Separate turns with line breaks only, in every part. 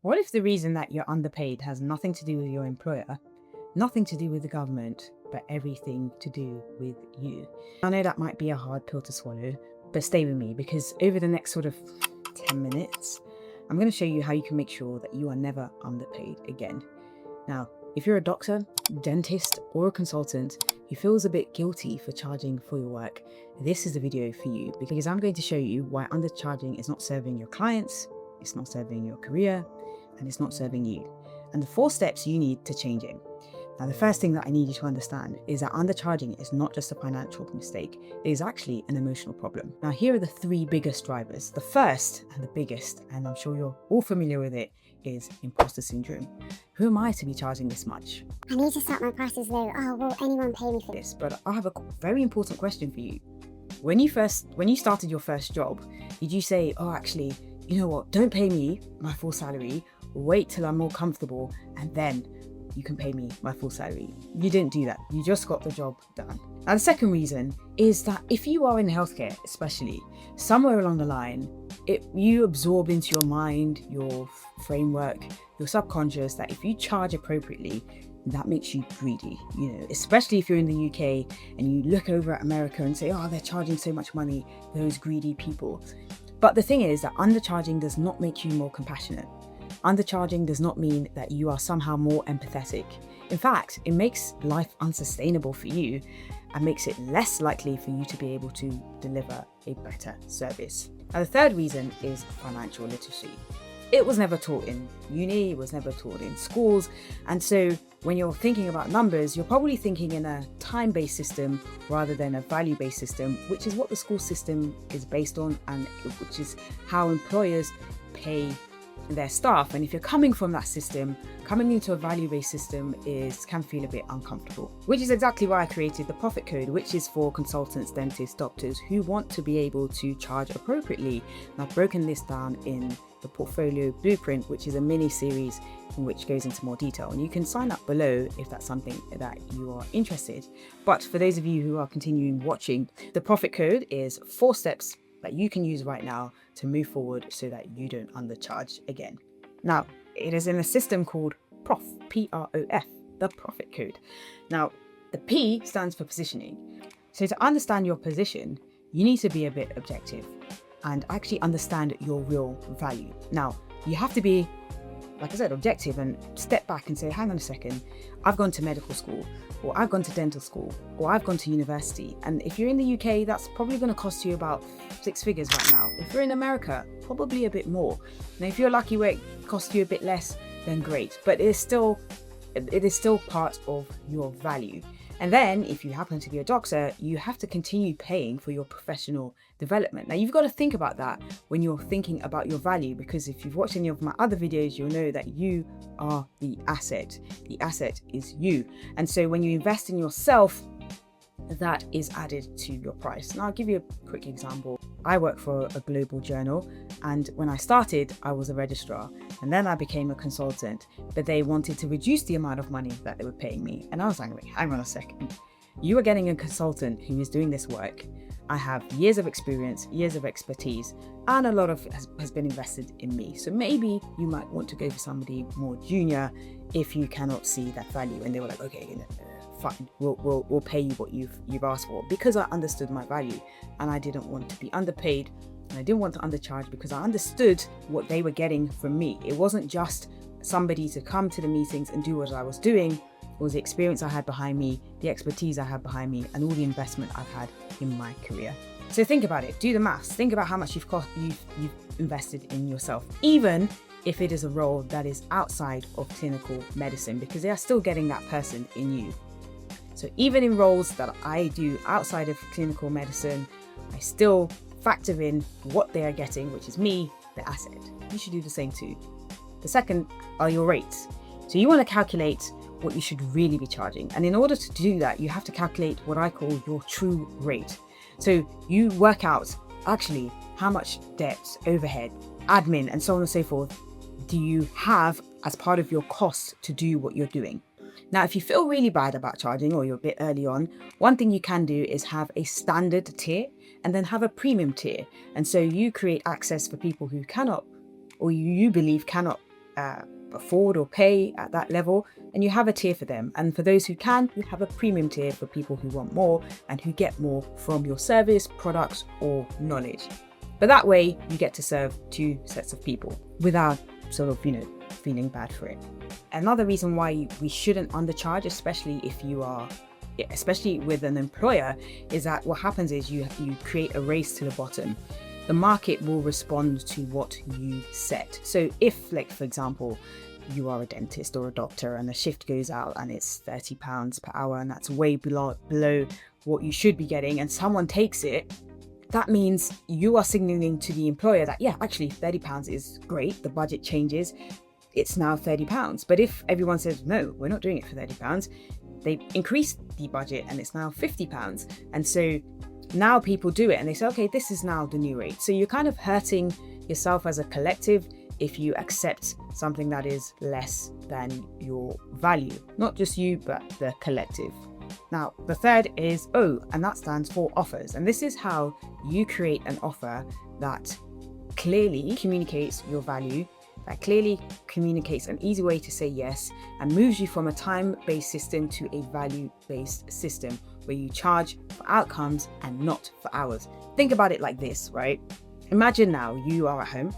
What if the reason that you're underpaid has nothing to do with your employer, nothing to do with the government, but everything to do with you? I know that might be a hard pill to swallow, but stay with me because over the next sort of 10 minutes, I'm going to show you how you can make sure that you are never underpaid again. Now, if you're a doctor, dentist, or a consultant who feels a bit guilty for charging for your work, this is the video for you because I'm going to show you why undercharging is not serving your clients, it's not serving your career, and it's not serving you, and the 4 steps you need to change it. Now, the first thing that I need you to understand is that undercharging is not just a financial mistake, it is actually an emotional problem. Now, here are the 3 biggest drivers. The first and the biggest, and I'm sure you're all familiar with it, is impostor syndrome. Who am I to be charging this much?
I need to start my prices low. Oh, will anyone pay me for this?
This, but I have a very important question for you. When you started your first job, did you say, oh, actually, you know what, don't pay me my full salary, wait till I'm more comfortable, and then you can pay me my full salary? You didn't do that. You just got the job done. Now, the second reason is that if you are in healthcare, especially, somewhere along the line, you absorb into your mind, your framework, your subconscious, that if you charge appropriately, that makes you greedy, especially if you're in the UK and you look over at America and say, oh, they're charging so much money, those greedy people. But the thing is that undercharging does not make you more compassionate. Undercharging does not mean that you are somehow more empathetic. In fact, it makes life unsustainable for you and makes it less likely for you to be able to deliver a better service. Now, the third reason is financial literacy. It was never taught in uni, it was never taught in schools. And so when you're thinking about numbers, you're probably thinking in a time-based system rather than a value-based system, which is what the school system is based on and which is how employers pay their staff. And if you're coming from that system, coming into a value-based system can feel a bit uncomfortable, which is exactly why I created the profit code, which is for consultants, dentists, doctors who want to be able to charge appropriately. And I've broken this down in the portfolio blueprint, which is a mini series in which goes into more detail, and you can sign up below if that's something that you are interested. But for those of you who are continuing watching, the profit code is 4 steps that you can use right now to move forward so that you don't undercharge again. Now, it is in a system called PROF, P-R-O-F, the profit code. Now, the P stands for positioning. So to understand your position, you need to be a bit objective and actually understand your real value. Now, you have to be, like I said, objective and step back and say, hang on a second, I've gone to medical school, or I've gone to dental school, or I've gone to university. And if you're in the UK, that's probably going to cost you about 6 figures right now. If you're in America, probably a bit more. Now, if you're lucky where it costs you a bit less, then great. But it is still part of your value. And then if you happen to be a doctor, you have to continue paying for your professional development. Now, you've got to think about that when you're thinking about your value, because if you've watched any of my other videos, you'll know that you are the asset. The asset is you. And so when you invest in yourself, that is added to your price. Now, I'll give you a quick example. I work for a global journal, and when I started, I was a registrar, and then I became a consultant, but they wanted to reduce the amount of money that they were paying me. And I was like, hang on a second. You are getting a consultant who is doing this work. I have years of experience, years of expertise, and a lot of has been invested in me. So maybe you might want to go for somebody more junior if you cannot see that value. And they were like, okay, fine, we'll pay you what you've asked for, because I understood my value and I didn't want to be underpaid and I didn't want to undercharge, because I understood what they were getting from me. It wasn't just somebody to come to the meetings and do what I was doing. It was the experience I had behind me, the expertise I had behind me, and all the investment I've had in my career. So think about it, do the maths, think about how much you've invested in yourself, even if it is a role that is outside of clinical medicine, because they are still getting that person in you. So even in roles that I do outside of clinical medicine, I still factor in what they are getting, which is me, the asset. You should do the same too. The second are your rates. So you want to calculate what you should really be charging. And in order to do that, you have to calculate what I call your true rate. So you work out actually how much debt, overhead, admin, and so on and so forth do you have as part of your cost to do what you're doing. Now, if you feel really bad about charging or you're a bit early on, one thing you can do is have a standard tier and then have a premium tier. And so you create access for people who cannot, or you believe cannot afford or pay at that level, and you have a tier for them. And for those who can, you have a premium tier for people who want more and who get more from your service, products, or knowledge. But that way you get to serve two sets of people without sort of, feeling bad for it. Another reason why we shouldn't undercharge, especially with an employer, is that what happens is you create a race to the bottom. The market will respond to what you set. So if, like, for example, you are a dentist or a doctor and a shift goes out and it's £30 per hour, and that's way below what you should be getting, and someone takes it, that means you are signaling to the employer that, yeah, actually £30 is great. The budget changes. It's now £30. But if everyone says, no, we're not doing it for £30, they increase the budget and it's now £50. And so now people do it and they say, okay, this is now the new rate. So you're kind of hurting yourself as a collective if you accept something that is less than your value. Not just you, but the collective. Now, the third is O, and that stands for offers. And this is how you create an offer that clearly communicates your value, that clearly communicates an easy way to say yes, and moves you from a time-based system to a value-based system where you charge for outcomes and not for hours. Think about it like this, right? Imagine now you are at home,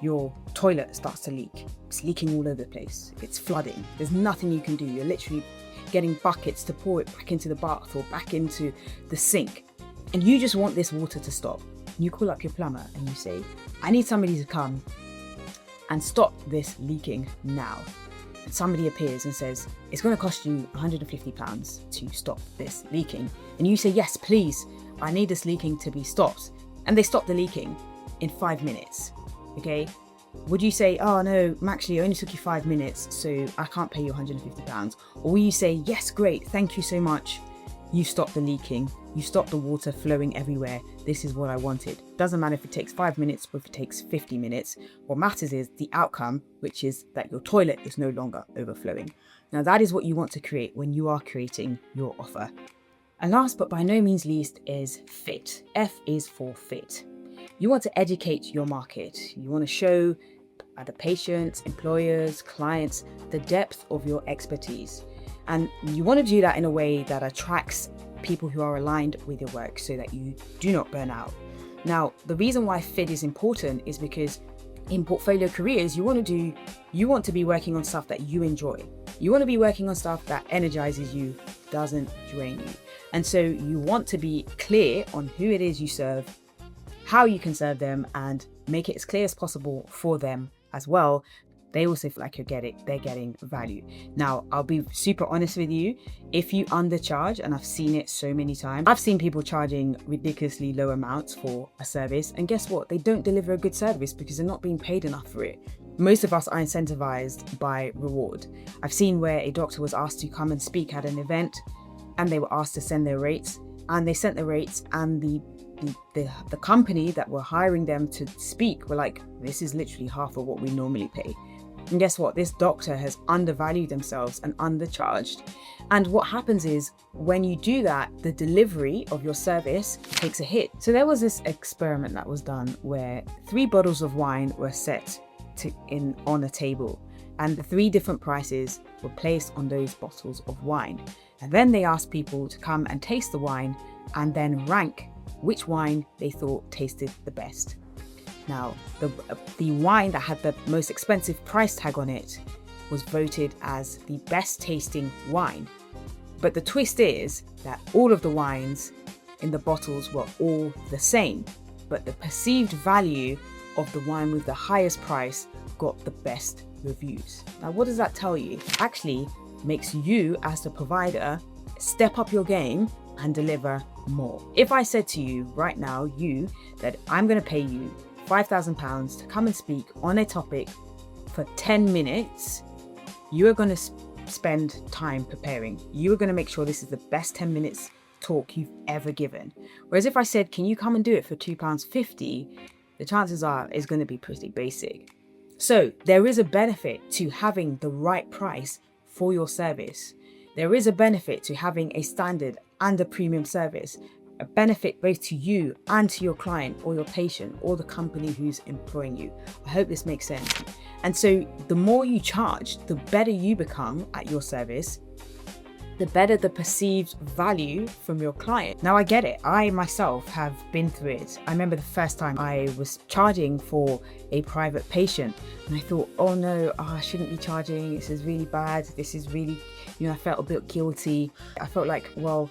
your toilet starts to leak. It's leaking all over the place. It's flooding. There's nothing you can do. You're literally getting buckets to pour it back into the bath or back into the sink. And you just want this water to stop. You call up your plumber and you say, I need somebody to come and stop this leaking now. And somebody appears and says, it's going to cost you £150 to stop this leaking. And you say, yes, please, I need this leaking to be stopped. And they stop the leaking in 5 minutes. Okay? Would you say, oh no, actually it only took you 5 minutes, so I can't pay you £150? Or will you say, yes, great, thank you so much. You stopped the leaking. You stopped the water flowing everywhere. This is what I wanted. Doesn't matter if it takes 5 minutes or if it takes 50 minutes. What matters is the outcome, which is that your toilet is no longer overflowing. Now that is what you want to create when you are creating your offer. And last but by no means least is fit. F is for fit. You want to educate your market. You want to show other patients, employers, clients, the depth of your expertise. And you want to do that in a way that attracts people who are aligned with your work so that you do not burn out. Now, the reason why fit is important is because in portfolio careers, you want to be working on stuff that you enjoy. You want to be working on stuff that energizes you, doesn't drain you. And so you want to be clear on who it is you serve, how you can serve them, and make it as clear as possible for them as well. They also feel like they're getting value. Now, I'll be super honest with you. If you undercharge, and I've seen it so many times, I've seen people charging ridiculously low amounts for a service. And guess what? They don't deliver a good service because they're not being paid enough for it. Most of us are incentivized by reward. I've seen where a doctor was asked to come and speak at an event and they were asked to send their rates, and they sent the rates, and the company that were hiring them to speak were like, this is literally half of what we normally pay. And guess what? This doctor has undervalued themselves and undercharged. And what happens is when you do that, the delivery of your service takes a hit. So there was this experiment that was done where 3 bottles of wine were set on a table, and the 3 different prices were placed on those bottles of wine. And then they asked people to come and taste the wine and then rank which wine they thought tasted the best. Now, the wine that had the most expensive price tag on it was voted as the best tasting wine. But the twist is that all of the wines in the bottles were all the same, but the perceived value of the wine with the highest price got the best reviews. Now, what does that tell you? It actually makes you, as the provider, step up your game and deliver more. If I said to you right now, that I'm going to pay you £5,000 to come and speak on a topic for 10 minutes, you are going to spend time preparing. You are going to make sure this is the best 10 minutes talk you've ever given. Whereas if I said, can you come and do it for £2.50, the chances are it's going to be pretty basic. So there is a benefit to having the right price for your service. There is a benefit to having a standard and a premium service. a benefit both to you and to your client or your patient or the company who's employing you. I hope this makes sense. And so the more you charge, the better you become at your service, the better the perceived value from your client. Now I get it. I myself have been through it. I remember the first time I was charging for a private patient and I thought, oh no, I shouldn't be charging. This is really bad. This is really, I felt a bit guilty. I felt like, well,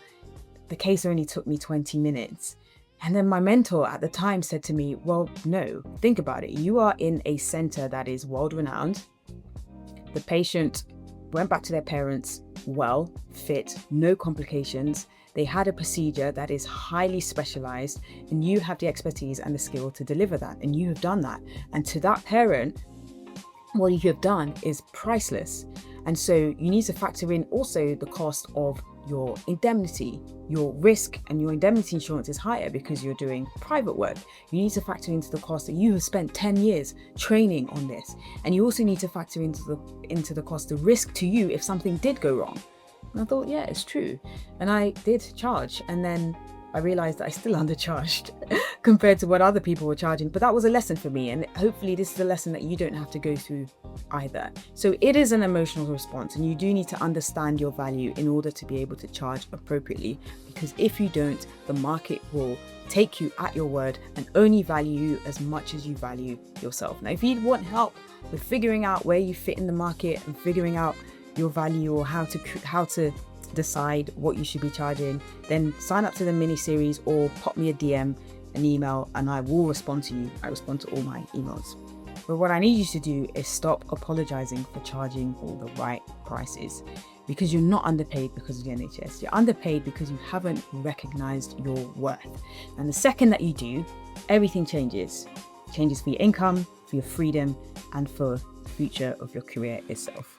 the case only took me 20 minutes. And then my mentor at the time said to me, well, no, think about it. You are in a center that is world renowned. The patient went back to their parents well, fit, no complications. They had a procedure that is highly specialized and you have the expertise and the skill to deliver that. And you have done that. And to that parent, what you have done is priceless. And so you need to factor in also the cost of your indemnity. Your risk and your indemnity insurance is higher because you're doing private work. You need to factor into the cost that you have spent 10 years training on this. And you also need to factor into the cost, the risk to you if something did go wrong. And I thought, yeah, it's true. And I did charge. And then I realized that I still undercharged compared to what other people were charging. But that was a lesson for me. And hopefully this is a lesson that you don't have to go through either. So it is an emotional response and you do need to understand your value in order to be able to charge appropriately. Because if you don't, the market will take you at your word and only value you as much as you value yourself. Now, if you want help with figuring out where you fit in the market and figuring out your value or how to decide what you should be charging, then sign up to the mini series or pop me a DM, an email, and I will respond to you. I respond to all my emails. But what I need you to do is stop apologizing for charging all the right prices, because you're not underpaid because of the NHS. You're underpaid because you haven't recognized your worth. And the second that you do, everything changes. It changes for your income, for your freedom, and for the future of your career itself.